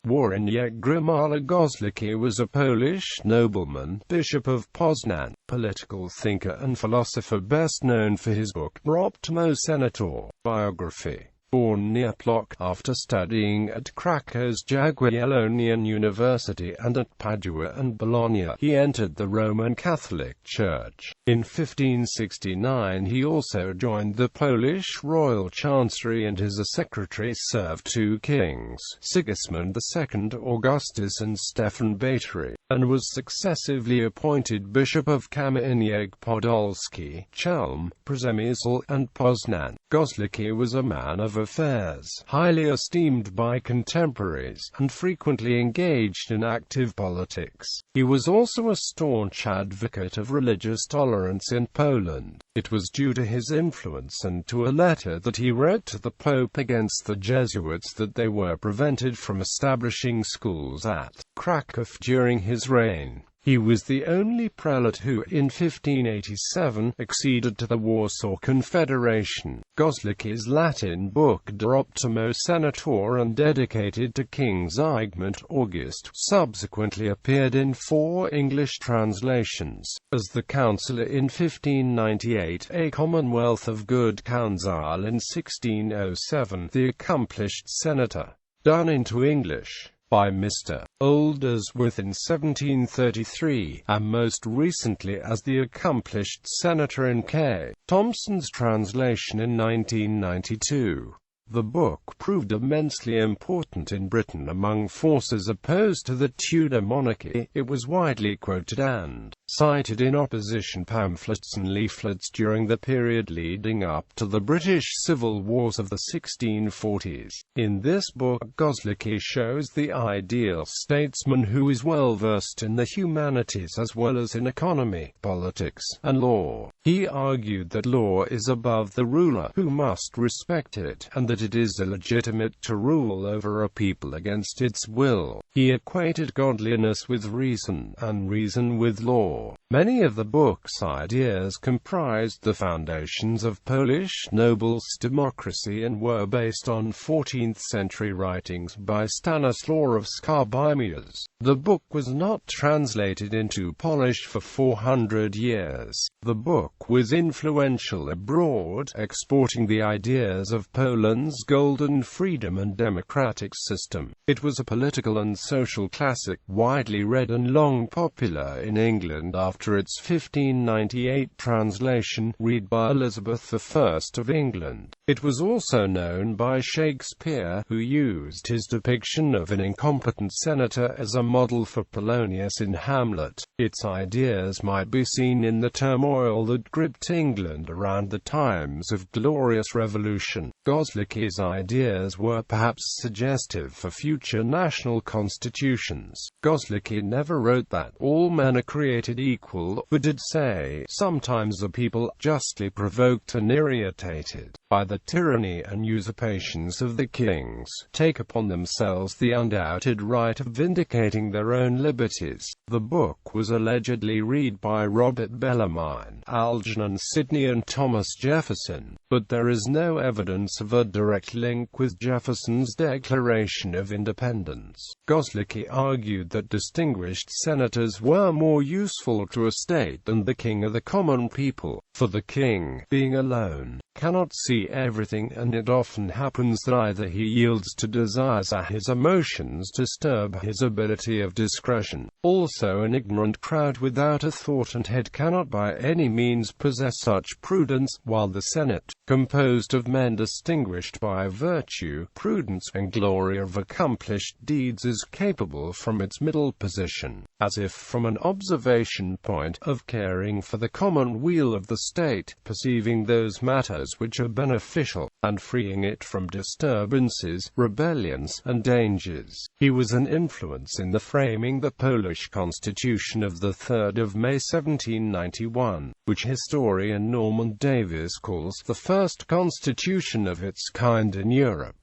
Wawrzyniec Grzymała Goślicki was a Polish nobleman, Bishop of Poznań, political thinker and philosopher best known for his book, Optimo Senatore, biography. Born near Plock, after studying at Krakow's Jagiellonian University and at Padua and Bologna, he entered the Roman Catholic Church. In 1569 he also joined the Polish royal chancery and as a secretary served two kings, Sigismund II Augustus and Stefan Batory, and was successively appointed Bishop of Kamieniec Podolski, Chelm, Przemysl and Poznań. Goślicki was a man of affairs, highly esteemed by contemporaries, and frequently engaged in active politics. He was also a staunch advocate of religious tolerance in Poland. It was due to his influence and to a letter that he wrote to the Pope against the Jesuits that they were prevented from establishing schools at Krakow during his reign. He was the only prelate who, in 1587, acceded to the Warsaw Confederation. Goślicki's Latin book De Optimo Senatore and dedicated to King Zygmunt August subsequently appeared in 4 English translations. As the councillor in 1598, a Commonwealth of Good Counsel in 1607, the accomplished senator, done into English by Mr. Oldersworth in 1733, and most recently as the accomplished senator in K. Thompson's translation in 1992. The book proved immensely important in Britain among forces opposed to the Tudor monarchy. It was widely quoted and cited in opposition pamphlets and leaflets during the period leading up to the British Civil Wars of the 1640s. In this book, Goślicki shows the ideal statesman who is well versed in the humanities as well as in economy, politics, and law. He argued that law is above the ruler, who must respect it, and that it is illegitimate to rule over a people against its will. He equated godliness with reason, and reason with law. Many of the book's ideas comprised the foundations of Polish nobles' democracy and were based on 14th-century writings by Stanislaw of Skarbymius. The book was not translated into Polish for 400 years. The book was influential abroad, exporting the ideas of Poland's golden freedom and democratic system. It was a political and social classic, widely read and long popular in England after its 1598 translation, read by Elizabeth I of England. It was also known by Shakespeare, who used his depiction of an incompetent senator as a model for Polonius in Hamlet. Its ideas might be seen in the turmoil that gripped England around the times of Glorious Revolution. Goślicki's ideas were perhaps suggestive for future national constitutions. Goślicki never wrote that all men are created equal, but did say, sometimes a people, justly provoked and irritated by the tyranny and usurpations of the kings, take upon themselves the undoubted right of vindicating their own liberties. The book was allegedly read by Robert Bellarmine, Algernon Sidney and Thomas Jefferson, but there is no evidence of a direct link with Jefferson's Declaration of Independence. Goślicki argued that distinguished senators were more useful to a state than the king or the common people, for the king, being alone, cannot see everything, and it often happens that either he yields to desires or his emotions disturb his ability of discretion. Also, an ignorant crowd without a thought and head cannot by any means possess such prudence, while the Senate, composed of men distinguished by virtue, prudence, and glory of accomplished deeds, is capable from its middle position, as if from an observation point, of caring for the common weal of the state, perceiving those matters which are beneficial, and freeing it from disturbances, rebellions, and dangers. He was an influence in the framing the Polish Constitution of the 3rd of May 1791, which historian Norman Davies calls the first constitution of its kind in Europe.